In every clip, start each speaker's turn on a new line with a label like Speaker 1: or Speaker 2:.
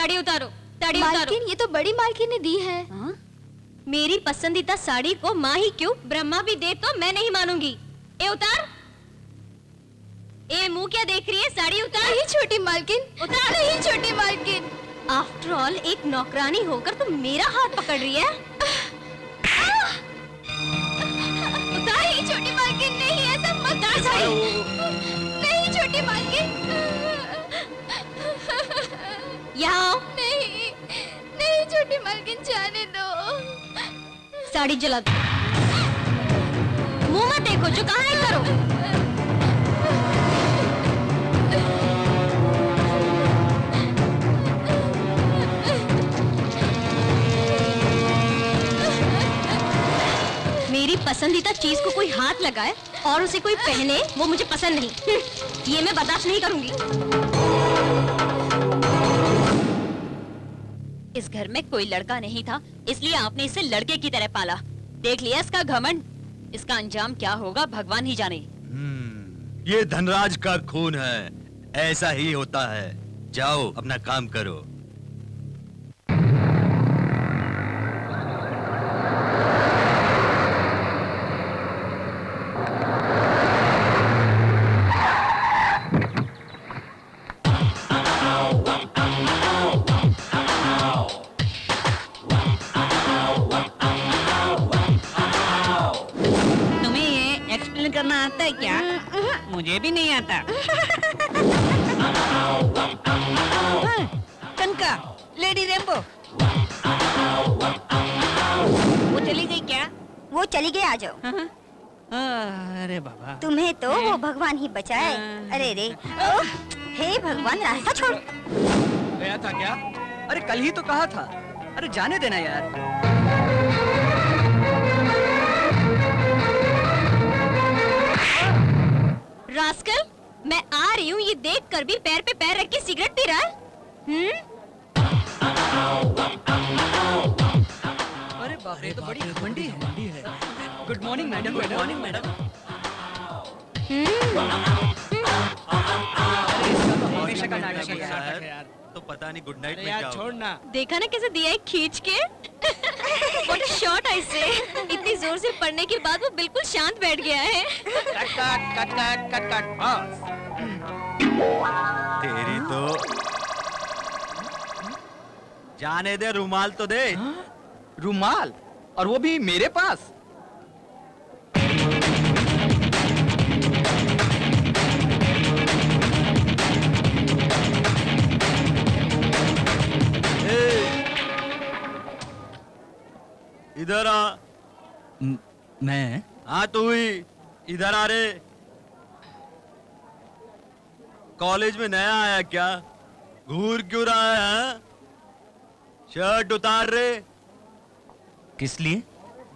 Speaker 1: साड़ी उतारो, साड़ी उतारो।
Speaker 2: मालकिन, ये तो बड़ी मालकिन ने दी है।
Speaker 1: मेरी पसंदीदा साड़ी को माँ ही क्यों, ब्रह्मा भी दे तो मैं नहीं मानूंगी। ए उतार। ए मुंह क्या देख रही है, साड़ी उतार।
Speaker 2: नहीं छोटी मालकिन,
Speaker 1: उतार।
Speaker 2: नहीं छोटी मालकिन।
Speaker 1: आफ्टर ऑल एक नौकरानी होकर तुम मेरा हाथ पकड़ रही है।
Speaker 2: उतार। नहीं छोटी मालकिन, नहीं ऐसा मत
Speaker 1: उतार साड़ी।
Speaker 2: नहीं छोटी मालकिन।
Speaker 1: यहाँ आओ।
Speaker 2: नहीं, नहीं छोटी मालकिन, जाने दो।
Speaker 1: साड़ी जला दो। मुंह मत देखो, जो कहा है करो। मेरी पसंदीदा चीज को कोई हाथ लगाए और उसे कोई पहने, वो मुझे पसंद नहीं। ये मैं बर्दाश्त नहीं करूंगी।
Speaker 3: इस घर में कोई लड़का नहीं था, इसलिए आपने इसे लड़के की तरह पाला। देख लिया इसका घमंड, इसका अंजाम क्या होगा भगवान ही जाने।
Speaker 4: ये धनराज का खून है, ऐसा ही होता है। जाओ अपना काम करो।
Speaker 3: करना आता है क्या? मुझे भी नहीं आता। कनका, लेडी रेम्बो, वो चली गई क्या?
Speaker 5: वो चली गई, आ जाओ।
Speaker 3: अरे बाबा,
Speaker 5: तुम्हें तो वो भगवान ही बचाए। अरे रे, हे भगवान, रास्ता छोड़।
Speaker 6: गया था क्या? अरे कल ही तो कहा था। अरे जाने देना यार।
Speaker 1: रास्कल, मैं आ रही हूँ ये देख कर भी पैर पे पैर रख के सिगरेट पी रहा है।
Speaker 6: अरे बाप रे, तो बड़ी घमंडी है। Good morning madam. Good morning madam. हमेशा का नाटक है यार।
Speaker 4: तो पता नहीं गुड नाइट में
Speaker 6: यार
Speaker 4: क्या
Speaker 6: छोड़ना।
Speaker 1: देखा ना कैसे दिया है खींच के। What a shot I say। इतनी जोर से पढ़ने के बाद वो बिल्कुल शांत बैठ गया है।
Speaker 6: Cut cut cut cut cut बस।
Speaker 4: तेरी तो जाने दे, रुमाल तो दे।
Speaker 6: रुमाल? और वो भी मेरे पास?
Speaker 4: इधर आ।
Speaker 6: मैं?
Speaker 4: हाँ तू ही, इधर आ रे। कॉलेज में नया आया क्या? घूर क्यों रहा है? शर्ट उतार रे।
Speaker 6: किस लिए?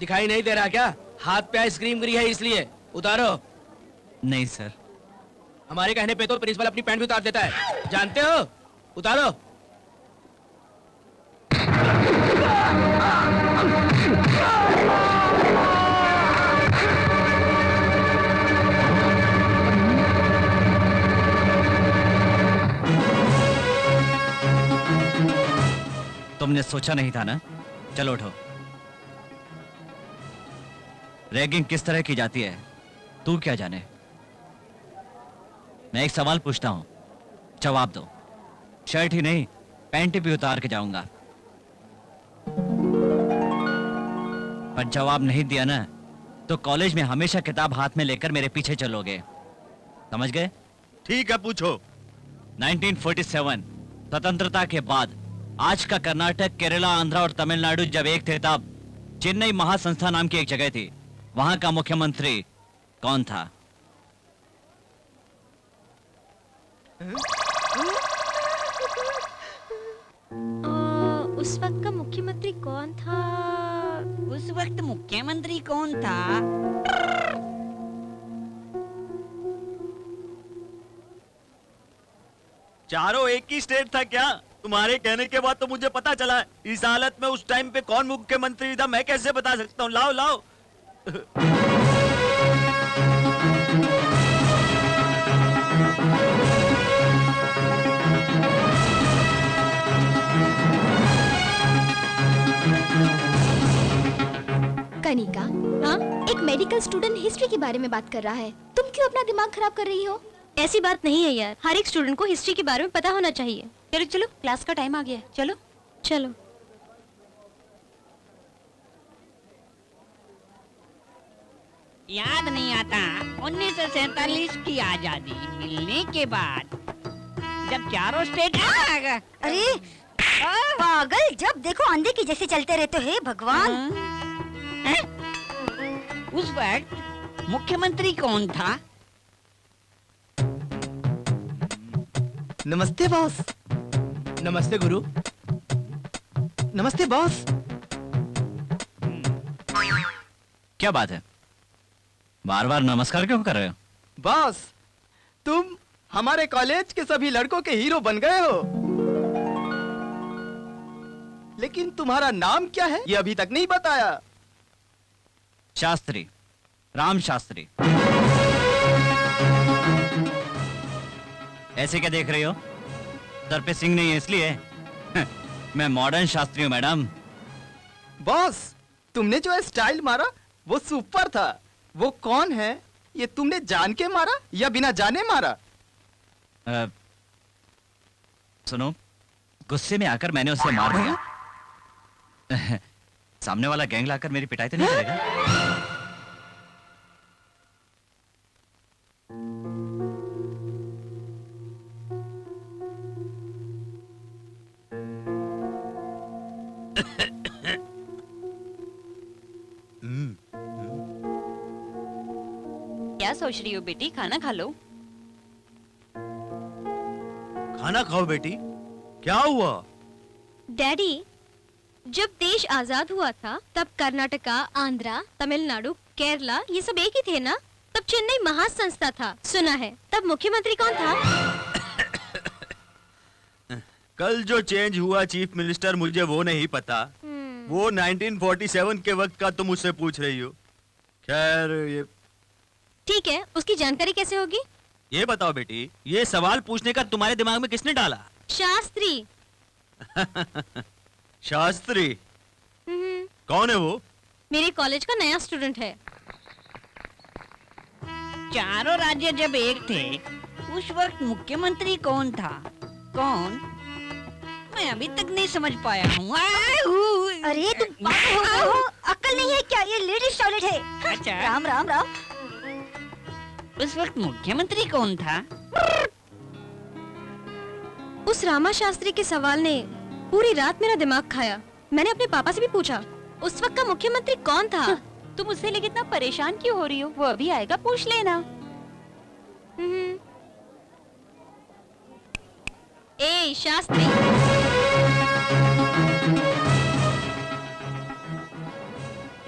Speaker 6: दिखाई नहीं दे रहा क्या? हाथ पे आइसक्रीम गिरी है इसलिए। उतारो। नहीं सर। हमारे कहने पे तो प्रिंसिपल अपनी पैंट भी उतार देता है, जानते हो? उतारो।
Speaker 7: तुमने सोचा नहीं था ना? चलो उठो। रैगिंग किस तरह की जाती है तू क्या जाने? मैं एक सवाल पूछता हूं, जवाब दो। शर्ट ही नहीं, पैंट भी उतार के जाऊंगा। पर जवाब नहीं दिया ना तो कॉलेज में हमेशा किताब हाथ में लेकर मेरे पीछे चलोगे, समझ गए?
Speaker 4: ठीक है, पूछो।
Speaker 7: 1947 स्वतंत्रता के बाद आज का कर्नाटक, केरला, आंध्रा और तमिलनाडु जब एक थे, तब चेन्नई महासंस्था नाम की एक जगह थी। वहां का मुख्यमंत्री कौन था?
Speaker 1: उस वक्त का मुख्यमंत्री कौन था?
Speaker 3: उस वक्त मुख्यमंत्री कौन था?
Speaker 4: चारों एक ही स्टेट था क्या? तुम्हारे कहने के बाद तो मुझे पता चला है। इस हालत में उस टाइम पे कौन मुख्यमंत्री था मैं कैसे बता सकता हूँ? लाओ लाओ।
Speaker 2: कनिका,
Speaker 1: हाँ?
Speaker 2: एक मेडिकल स्टूडेंट हिस्ट्री के बारे में बात कर रहा है, तुम क्यों अपना दिमाग खराब कर रही हो?
Speaker 1: ऐसी बात नहीं है यार, हर एक स्टूडेंट को हिस्ट्री के बारे में पता होना चाहिए।
Speaker 3: चलो चलो, क्लास का टाइम आ गया है, चलो।
Speaker 1: चलो।
Speaker 8: याद नहीं आता 1947 की आजादी मिलने के बाद जब चारों स्टेट
Speaker 5: अरे पागल, जब देखो अंधे की जैसे चलते रहते हो, हे भगवान।
Speaker 8: उस वक्त मुख्यमंत्री कौन था?
Speaker 6: नमस्ते बॉस। नमस्ते गुरु। नमस्ते बॉस।
Speaker 7: क्या बात है, बार बार नमस्कार क्यों कर रहे हो?
Speaker 6: बॉस, तुम हमारे कॉलेज के सभी लड़कों के हीरो बन गए हो, लेकिन तुम्हारा नाम क्या है ये अभी तक नहीं बताया।
Speaker 7: शास्त्री, राम शास्त्री। ऐसे क्या देख रही हो? सर पे सिंह नहीं है इसलिए? मैं मॉडर्न शास्त्री हूँ मैडम।
Speaker 6: बॉस, तुमने जो स्टाइल मारा वो सुपर था। वो कौन है? ये तुमने जान के मारा या बिना जाने मारा?
Speaker 7: सुनो, गुस्से में आकर मैंने उसे मार दिया। सामने वाला गैंग लाकर मेरी पिटाई तो नहीं करेगा?
Speaker 3: क्या सोच रही हो बेटी, खाना खा लो।
Speaker 4: खाना खाओ बेटी। क्या हुआ?
Speaker 1: डैडी, जब देश आजाद हुआ था तब कर्नाटका, आंध्रा, तमिलनाडु, केरला ये सब एक ही थे ना? तब चेन्नई महासंस्था था, सुना है। तब मुख्यमंत्री कौन था?
Speaker 4: कल जो चेंज हुआ चीफ मिनिस्टर, मुझे वो नहीं पता। वो 1947 के वक्त का तुम मुझसे पूछ रही हो। खैर, ये
Speaker 1: ठीक है, उसकी जानकारी कैसे होगी?
Speaker 4: ये बताओ बेटी, ये सवाल पूछने का तुम्हारे दिमाग में किसने डाला?
Speaker 1: शास्त्री।
Speaker 4: शास्त्री? कौन है वो?
Speaker 1: मेरे कॉलेज का नया स्टूडेंट है।
Speaker 8: चारों राज्य जब एक थे उस वक्त मुख्यमंत्री कौन था? कौन? मैं अभी तक नहीं समझ पाया हूँ।
Speaker 5: अरे तुम पागल हो गए हो? अक्ल नहीं है क्या? ये लेडीज टॉयलेट है।
Speaker 8: अच्छा।
Speaker 5: राम राम राम।
Speaker 8: उस वक्त मुख्यमंत्री कौन था?
Speaker 1: उस रामा शास्त्री के सवाल ने पूरी रात मेरा दिमाग खाया। मैंने अपने पापा से भी पूछा, उस वक्त का मुख्यमंत्री कौन था?
Speaker 3: तुम उससे लेके इतना परेशान क्यों हो रही हो? वो अभी आएगा, पूछ लेना।
Speaker 1: ए शास्त्री।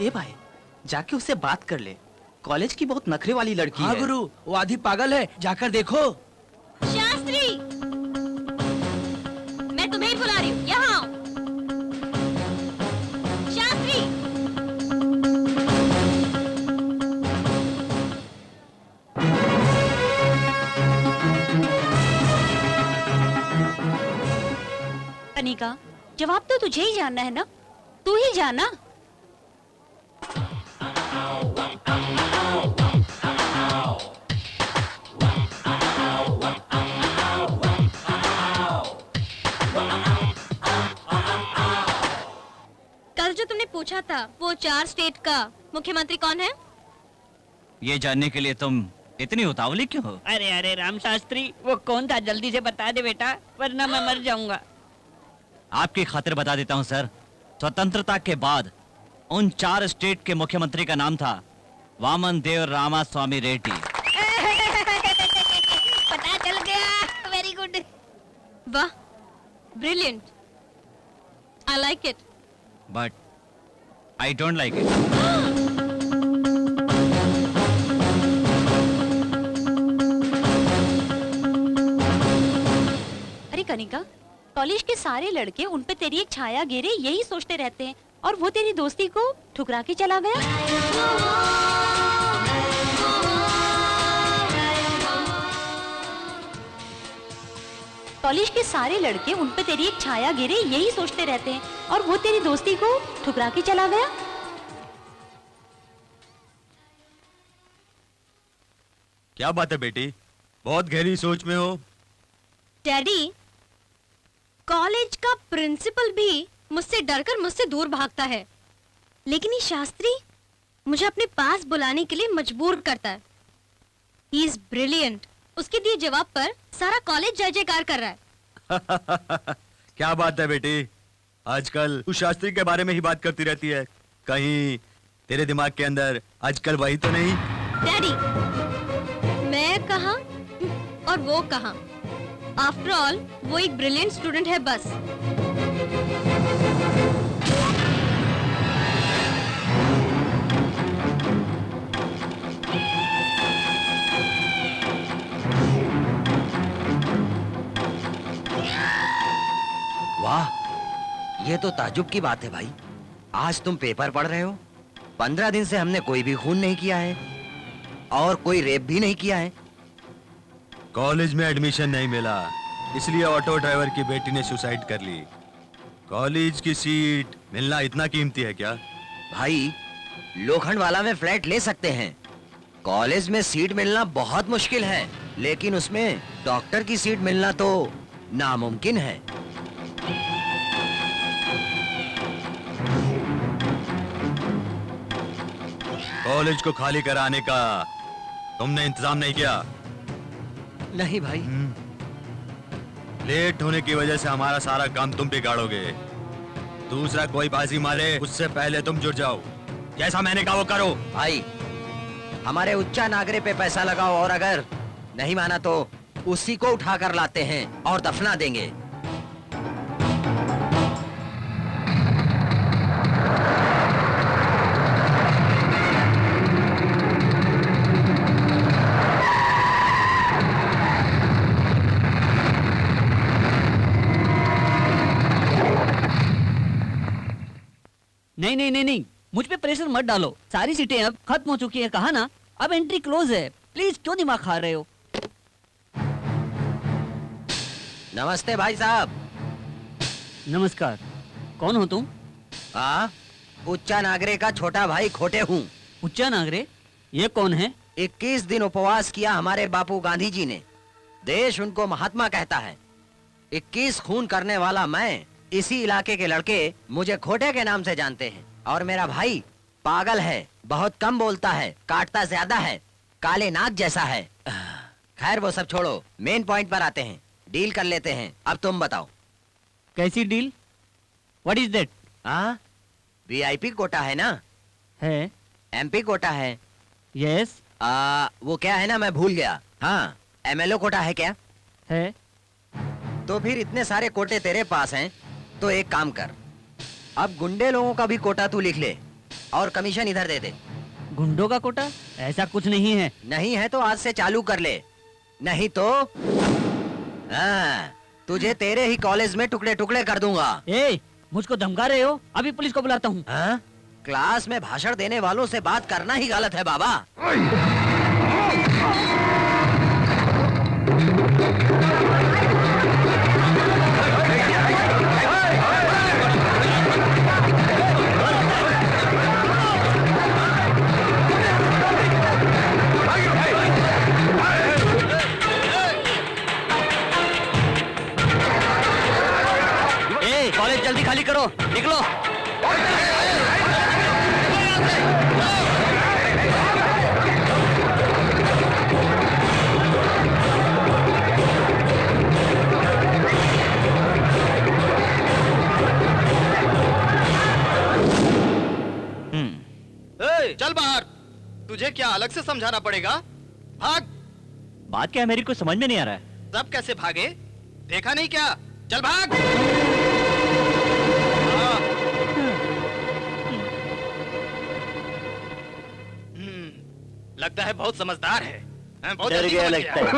Speaker 6: ए भाई, जाके उससे बात कर ले। कॉलेज की बहुत नखरे वाली लड़की है।
Speaker 9: हाँ गुरु, वो आधी पागल है, जाकर देखो।
Speaker 1: शास्त्री, मैं तुम्हें ही बुला रही हूँ, यहाँ आओ। शास्त्री।
Speaker 3: कनिका, जवाब तो तुझे ही जानना है ना, तू ही जाना।
Speaker 1: कल जो तुमने पूछा था वो 4 स्टेट का मुख्यमंत्री कौन है?
Speaker 7: ये जानने के लिए तुम इतनी उतावली क्यों हो?
Speaker 8: अरे अरे राम शास्त्री, वो कौन था? जल्दी से बता दे बेटा, वरना मैं मर जाऊंगा।
Speaker 7: आपकी खातिर बता देता हूँ सर। स्वतंत्रता के बाद उन 4 स्टेट के मुख्यमंत्री का नाम था वामन देव रामा स्वामी रेड्डी।
Speaker 8: पता चल गया। Very good.
Speaker 1: वाह, brilliant. I like it.
Speaker 7: But I don't like it.
Speaker 3: अरे कनिका, कॉलेज के सारे लड़के उन पे तेरी एक छाया गिरे यही सोचते रहते हैं, और वो तेरी दोस्ती को ठुकरा के चला गया। कॉलेज के सारे लड़के उन पे तेरी एक छाया गिरे यही सोचते रहते हैं, और वो तेरी दोस्ती को ठुकरा के चला गया।
Speaker 4: क्या बात है बेटी, बहुत गहरी सोच में हो।
Speaker 1: डैडी, कॉलेज का प्रिंसिपल भी मुझसे डरकर मुझसे दूर भागता है, लेकिन ये शास्त्री मुझे अपने पास बुलाने के लिए मजबूर करता है। He is brilliant. उसके दिए जवाब पर सारा कॉलेज जय जयकार कर रहा है।
Speaker 4: क्या बात है बेटी, आजकल तू शास्त्री के बारे में ही बात करती रहती है। कहीं तेरे दिमाग के अंदर आजकल वही तो नहीं?
Speaker 1: डैडी, मैं कहाँ और वो कहाँ? आफ्टर ऑल वो एक ब्रिलियंट स्टूडेंट है बस।
Speaker 10: वाह, ये तो ताज्जुब की बात है भाई। आज तुम पेपर पढ़ रहे हो। 15 दिन से हमने कोई भी खून नहीं किया है और कोई रेप भी नहीं किया है।
Speaker 4: कॉलेज में एडमिशन नहीं मिला, इसलिए ऑटो ड्राइवर की बेटी ने सुसाइड कर ली। कॉलेज की सीट मिलना इतना कीमती है क्या?
Speaker 10: भाई, लोखंडवाला में फ्लैट ले सकते हैं, कॉलेज में सीट मिलना बहुत मुश्किल है, लेकिन उसमें डॉक्टर की सीट मिलना तो नामुमकिन है।
Speaker 4: कॉलेज को खाली कराने का तुमने इंतजाम नहीं किया?
Speaker 10: नहीं भाई।
Speaker 4: लेट होने की वजह से हमारा सारा काम तुम बिगाड़ोगे। दूसरा कोई बाजी मारे उससे पहले तुम जुट जाओ। जैसा मैंने कहा वो करो।
Speaker 10: भाई, हमारे उच्चा नागरे पे पैसा लगाओ और अगर नहीं माना तो उसी को उठा कर लाते हैं और दफना देंगे।
Speaker 8: नहीं नहीं नहीं नहीं, मुझ पे प्रेशर मत डालो। सारी सीटें अब खत्म हो चुकी है, कहा ना। अब एंट्री क्लोज है, प्लीज क्यों दिमाग खा रहे हो?
Speaker 10: नमस्ते भाई साहब।
Speaker 8: नमस्कार, कौन हो तुम?
Speaker 10: हाँ, उच्चा नागरे का छोटा भाई खोटे हूँ।
Speaker 8: उच्चा नागरे, ये कौन है?
Speaker 10: 21 दिन उपवास किया हमारे बापू गांधी जी ने। देश उनको महात्मा कहता है। 21 खून करने वाला मैं, इसी इलाके के लड़के मुझे खोटे के नाम से जानते हैं। और मेरा भाई पागल है, बहुत कम बोलता है, काटता ज्यादा है, काले नाग जैसा है। खैर वो सब छोड़ो, मेन पॉइंट पर आते हैं। डील कर लेते हैं, अब तुम बताओ।
Speaker 8: कैसी डील? What is that?
Speaker 10: हाँ, VIP कोटा है ना?
Speaker 8: है।
Speaker 10: MP कोटा है?
Speaker 8: यस।
Speaker 10: वो क्या है ना, मैं भूल गया। हाँ, MLO कोटा है क्या?
Speaker 8: है।
Speaker 10: तो फिर इतने सारे कोटे तेरे पास हैं, तो एक काम कर, अब गुंडे लोगों का भी कोटा तू लिख ले और कमीशन इधर दे दे।
Speaker 8: गुंडों का कोटा? ऐसा कुछ नहीं है।
Speaker 10: नहीं है तो आज से चालू कर ले, नहीं तो तुझे तेरे ही कॉलेज में टुकड़े टुकड़े कर दूंगा।
Speaker 8: ए, मुझको धमका रहे हो? अभी पुलिस को बुलाता हूँ।
Speaker 10: क्लास में भाषण देने वालों से बात करना ही गलत है बाबा।
Speaker 8: कॉलेज जल्दी खाली करो, निकलो।
Speaker 6: चल बाहर, तुझे क्या अलग से समझाना पड़ेगा? भाग।
Speaker 7: बात क्या है मेरी कुछ समझ में नहीं आ रहा है।
Speaker 6: सब कैसे भागे, देखा नहीं क्या? चल भाग। लगता है बहुत समझदार है। बहुत
Speaker 10: डर
Speaker 6: जल्दी
Speaker 10: गया
Speaker 6: समझ
Speaker 10: लगता है।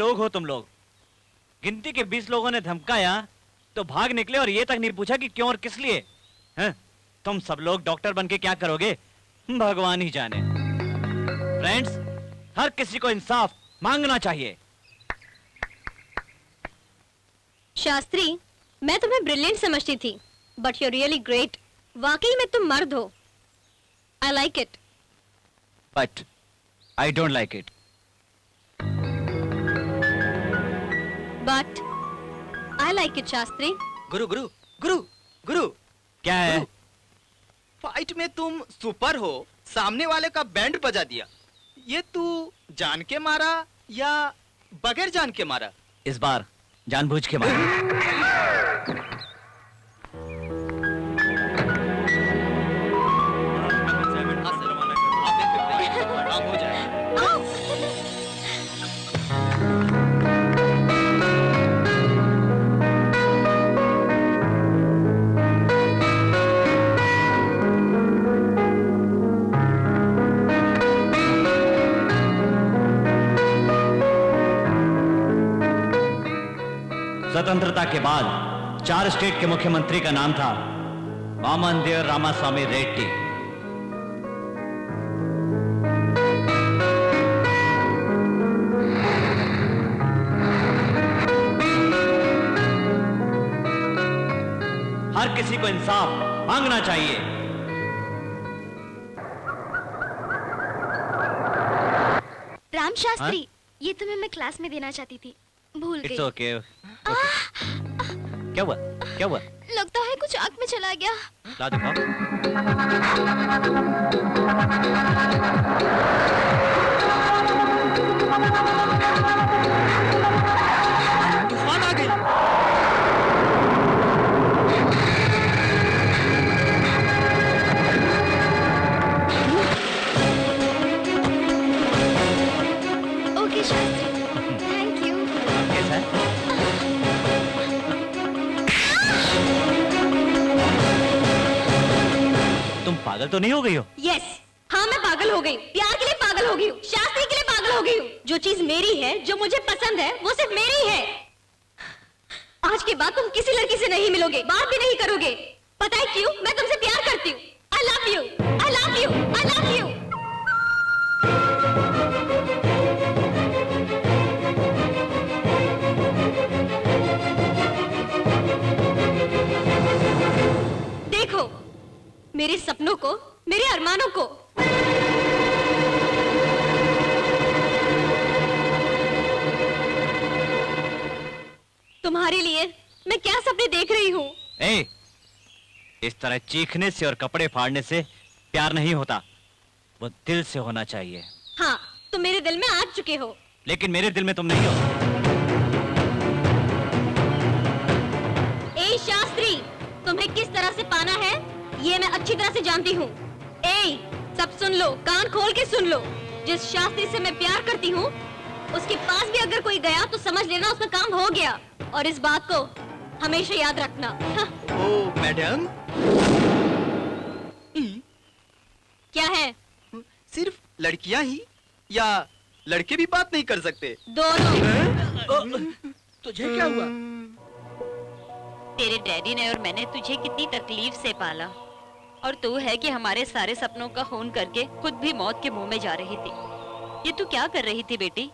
Speaker 7: लोग हो तुम लोग? गिनती के 20 लोगों ने धमकाया तो भाग निकले और ये तक नहीं पूछा कि क्यों और किस लिए? हैं? तुम सब लोग डॉक्टर बन के क्या करोगे, भगवान ही जाने। फ्रेंड्स, हर किसी को इंसाफ मांगना चाहिए।
Speaker 1: शास्त्री, मैं तुम्हें ब्रिलियंट समझती थी, बट यू रियली ग्रेट। वाकई में तुम मर्द हो। आई like it.
Speaker 7: But I don't like it.
Speaker 1: But I like it Shastri.
Speaker 6: गुरु गुरु गुरु गुरु,
Speaker 7: क्या है?
Speaker 6: गुरु, फाइट में तुम सुपर हो, सामने वाले का बैंड बजा दिया। ये तू जान के मारा या बगैर जान के मारा?
Speaker 7: इस बार जानबूझ के मारा।
Speaker 6: हो जाएगा।
Speaker 7: स्वतंत्रता के बाद 4 स्टेट के मुख्यमंत्री का नाम था वामनदेव रामास्वामी रेड्डी। हर किसी को इंसाफ मांगना चाहिए।
Speaker 2: राम शास्त्री, ये तुम्हें मैं क्लास में देना चाहती थी, भूल गई।
Speaker 7: It's okay. क्या हुआ? क्या हुआ?
Speaker 2: लगता है कुछ आंख में चला गया।
Speaker 7: ला दिखाओ।
Speaker 6: तूफान आ गई।
Speaker 2: Okay Shastri, thank you.
Speaker 7: कैसा है? तुम पागल तो नहीं हो गई हो?
Speaker 1: यस, हाँ मैं पागल हो गई। प्यार के लिए पागल हो गई हूँ, शास्त्री के लिए पागल हो गई हूँ। जो चीज मेरी है, जो मुझे पसंद है, वो सिर्फ मेरी है। आज के बाद तुम किसी लड़की से नहीं मिलोगे, बात भी नहीं करोगे। पता है क्यों? मैं तुमसे प्यार करती हूँ। आई love you, I love you, I love you. देखो मेरे सपनों को, मेरे अरमानों को। तुम्हारे लिए मैं क्या सपने देख रही हूँ।
Speaker 7: ए, इस तरह चीखने से और कपड़े फाड़ने से प्यार नहीं होता, वो दिल से होना चाहिए।
Speaker 1: हाँ, तुम मेरे दिल में आ चुके हो।
Speaker 7: लेकिन मेरे दिल में तुम नहीं हो।
Speaker 1: ए शास्त्री, तुम्हें किस तरह से पाना है ये मैं अच्छी तरह से जानती हूँ। ए, सब सुन लो, कान खोल के सुन लो। जिस शास्त्री से मैं प्यार करती हूँ, उसके पास भी अगर कोई गया तो समझ लेना उसका काम हो गया। और इस बात को हमेशा याद रखना। हाँ।
Speaker 6: ओ मैडम,
Speaker 1: क्या है?
Speaker 6: सिर्फ लड़कियां ही या लड़के भी बात नहीं कर सकते?
Speaker 1: दोनों।
Speaker 6: तुझे क्या हुआ?
Speaker 3: तेरे डैडी ने और मैंने तुझे कितनी तकलीफ से पाला, और तू है कि हमारे सारे सपनों का खून करके खुद भी मौत के मुंह में जा रही थी। ये तू क्या कर रही थी बेटी?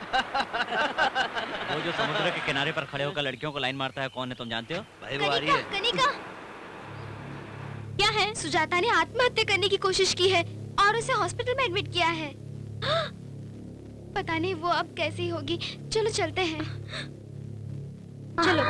Speaker 7: वो जो समुद्र के किनारे पर खड़े होकर लड़कियों को लाइन मारता है, कौन है तुम जानते हो?
Speaker 10: भाई वो आ रही है।
Speaker 2: कनिका,
Speaker 1: क्या है?
Speaker 2: सुजाता ने आत्महत्या करने की कोशिश की है और उसे हॉस्पिटल में एडमिट किया है। पता नहीं वो अब कैसी होगी। चलो चलते हैं।
Speaker 1: चलो।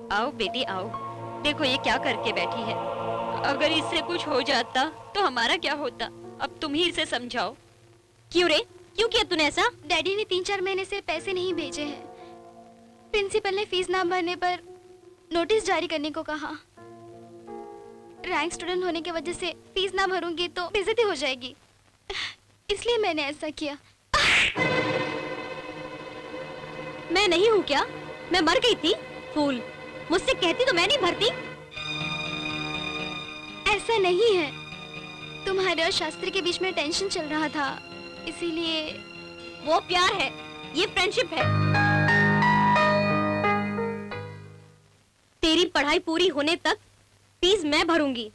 Speaker 3: आओ बेटी आओ, देखो ये क्या करके बैठी है। अगर इससे कुछ हो जाता तो हमारा क्या होता? अब तुम ही इसे समझाओ।
Speaker 1: क्यों रे, क्यों किया तूने ऐसा?
Speaker 2: डैडी ने 3-4 महीने से पैसे नहीं भेजे हैं। प्रिंसिपल ने फीस ना भरने पर नोटिस जारी करने को कहा। रैंक स्टूडेंट होने की वजह से फीस ना भरूंगी तो बेइज्जती हो जाएगी, इसलिए मैंने ऐसा किया।
Speaker 1: मैं नहीं हूँ क्या? मैं मर गई थी? फूल, मुझसे कहती तो मैं नहीं भरती।
Speaker 2: ऐसा नहीं है, तुम्हारे और शास्त्री के बीच में टेंशन चल रहा था, इसीलिए।
Speaker 1: वो प्यार है, ये फ्रेंडशिप है। तेरी पढ़ाई पूरी होने तक फीस मैं भरूंगी।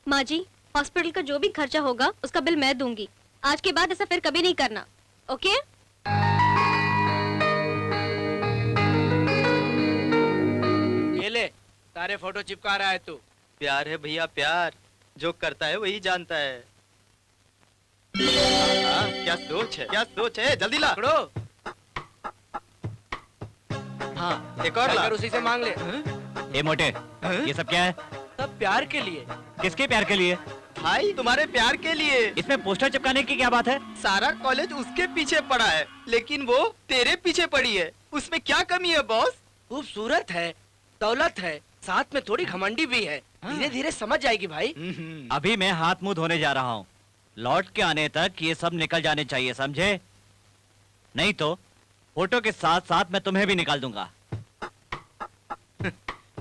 Speaker 1: माँ जी, हॉस्पिटल का जो भी खर्चा होगा उसका बिल मैं दूंगी। आज के बाद ऐसा फिर कभी नहीं करना, ओके?
Speaker 6: ये ले, सारे फोटो चिपका रहा है तू।
Speaker 11: प्यार है भैया, प्यार। जो करता है वही जानता है। हाँ, क्या सोच है, क्या सोच है, जल्दी ला।
Speaker 6: पकड़ो।
Speaker 11: हाँ, एक और ला।
Speaker 6: जाकर उसी से मांग ले।
Speaker 7: ए मोटे, ये सब क्या है?
Speaker 6: सब प्यार के लिए।
Speaker 7: किसके प्यार के लिए?
Speaker 11: भाई तुम्हारे प्यार के लिए।
Speaker 7: इसमें पोस्टर चिपकाने की क्या बात है?
Speaker 11: सारा कॉलेज उसके पीछे पड़ा है, लेकिन वो तेरे पीछे पड़ी है। उसमें क्या कमी है बॉस?
Speaker 6: खूबसूरत है, दौलत है, साथ में थोड़ी घमंडी भी है। धीरे धीरे समझ जाएगी भाई।
Speaker 7: अभी मैं हाथ मुंह धोने जा रहा हूँ। लौट के आने तक ये सब निकल जाने चाहिए, समझे? नहीं तो फोटो के साथ साथ मैं तुम्हें भी निकाल दूंगा।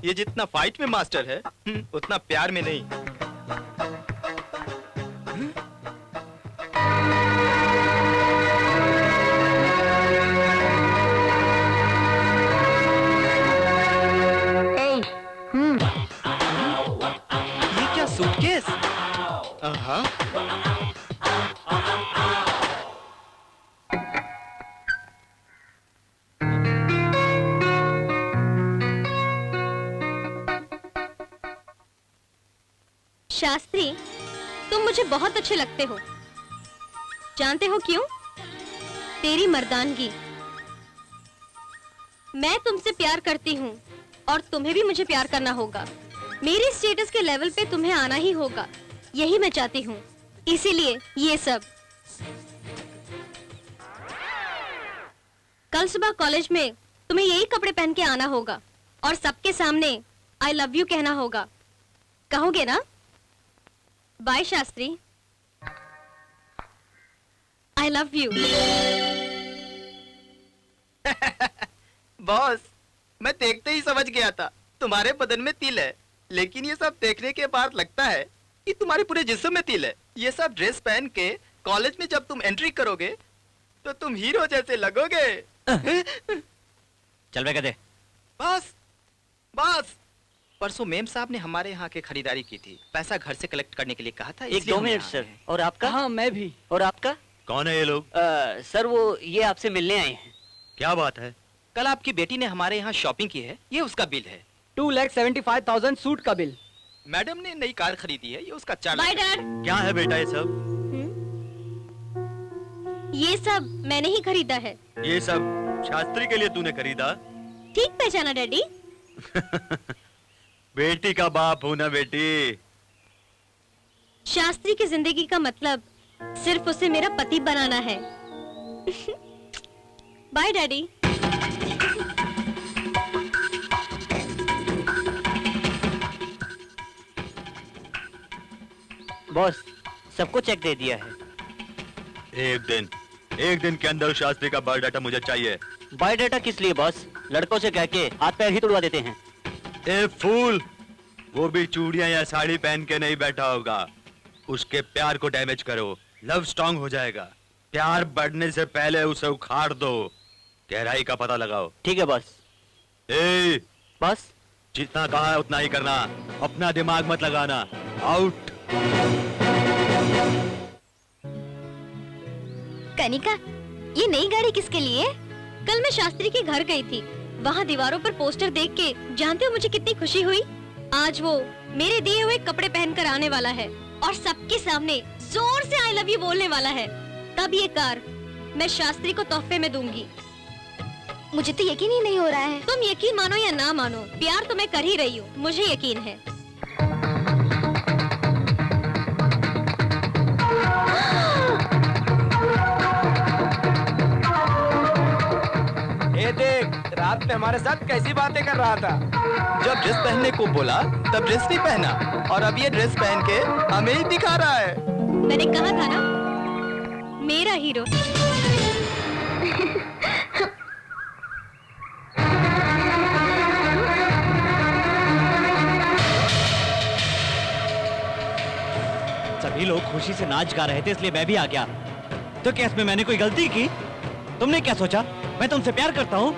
Speaker 11: ये जितना फाइट में मास्टर है, उतना प्यार में नहीं। ये क्या सूटकेस? हाँ।
Speaker 1: शास्त्री, तुम मुझे बहुत अच्छे लगते हो। जानते हो क्यों? तेरी मर्दानगी। मैं तुमसे प्यार करती हूँ और तुम्हें भी मुझे प्यार करना होगा। मेरे स्टेटस के लेवल पे तुम्हें आना ही होगा, यही मैं चाहती हूँ। इसीलिए ये सब। कल सुबह कॉलेज में तुम्हें यही कपड़े पहन के आना होगा और सबके सामने आई लव यू कहना होगा। कहोगे ना? Bye Shastri, I love you.
Speaker 11: Boss, मैं देखते ही समझ गया था तुम्हारे बदन में तिल है, लेकिन ये सब देखने के बाद लगता है कि तुम्हारे पूरे जिस्म में तिल है। ये सब ड्रेस पहन के कॉलेज में जब तुम एंट्री करोगे तो तुम हीरो जैसे लगोगे।
Speaker 7: चल बे गधे।
Speaker 11: बस बस, परसों मेम साहब ने हमारे यहाँ के खरीदारी की थी, पैसा घर से कलेक्ट करने के लिए कहा था।
Speaker 12: एक 2 मिनट सर। और आपका?
Speaker 6: हाँ, मैं भी।
Speaker 12: और आपका?
Speaker 4: कौन है ये लोग?
Speaker 12: सर वो ये आपसे मिलने आए हैं।
Speaker 4: क्या बात है?
Speaker 11: कल आपकी बेटी ने हमारे यहाँ शॉपिंग की है, ये उसका बिल है।
Speaker 6: 2,75,000 सूट का बिल।
Speaker 11: मैडम ने नई कार खरीदी है, ये उसका चार्ज।
Speaker 1: Bye dad.
Speaker 4: क्या है बेटा ये सब?
Speaker 1: ये सब मैंने ही खरीदा है।
Speaker 4: ये सब शास्त्री के लिए तूने खरीदा?
Speaker 1: ठीक पहचाना डैडी।
Speaker 4: बेटी का बाप हूं ना बेटी।
Speaker 1: शास्त्री की जिंदगी का मतलब सिर्फ उसे मेरा पति बनाना है। Bye daddy.
Speaker 12: बॉस, सबको चेक दे दिया है।
Speaker 4: एक दिन के अंदर शास्त्री का बायोडाटा मुझे चाहिए।
Speaker 12: बायोडाटा किस लिए बॉस? लड़कों से कह के हाथ पैर ही तुड़वा देते हैं।
Speaker 4: ए फूल, वो भी चूड़ियां या साड़ी पहन के नहीं बैठा होगा। उसके प्यार को डैमेज करो, लव स्ट्रॉन्ग हो जाएगा। प्यार बढ़ने से पहले उसे उखाड़ दो, गहराई का पता लगाओ।
Speaker 12: ठीक है बॉस।
Speaker 4: ए
Speaker 12: बॉस,
Speaker 4: जितना कहा है उतना ही करना, अपना दिमाग मत लगाना। आउट।
Speaker 1: कनिका, ये नई गाड़ी किसके लिए? कल मैं शास्त्री के घर गई थी, वहाँ दीवारों पर पोस्टर देख के जानते हो मुझे कितनी खुशी हुई? आज वो मेरे दिए हुए कपड़े पहनकर आने वाला है और सबके सामने जोर से आई लव यू बोलने वाला है। तब ये कार मैं शास्त्री को तोहफे में दूंगी।
Speaker 2: मुझे तो यकीन ही नहीं हो रहा है।
Speaker 1: तुम यकीन मानो या ना मानो, प्यार तो मैं कर ही रही हूँ, मुझे यकीन है।
Speaker 6: ये देख, रात में हमारे साथ कैसी बातें कर रहा था।
Speaker 11: जब ड्रेस पहनने को बोला तब ड्रेस नहीं पहना, और अब ये ड्रेस पहन के हमें ही दिखा रहा है।
Speaker 1: मैंने कहा था ना, मेरा हीरो।
Speaker 7: सभी लोग खुशी से नाच गा रहे थे इसलिए मैं भी आ गया। तो क्या इसमें मैंने कोई गलती की? तुमने क्या सोचा मैं तुमसे प्यार करता हूँ?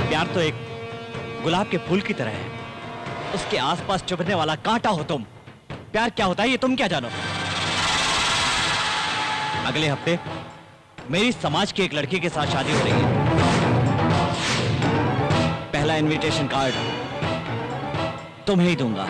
Speaker 7: प्यार तो एक गुलाब के फूल की तरह है, उसके आसपास चुभने वाला कांटा हो तुम। प्यार क्या होता है ये तुम क्या जानो? अगले हफ्ते मेरी समाज की एक लड़की के साथ शादी हो रही है। पहला इनविटेशन कार्ड तुम्हें ही दूंगा।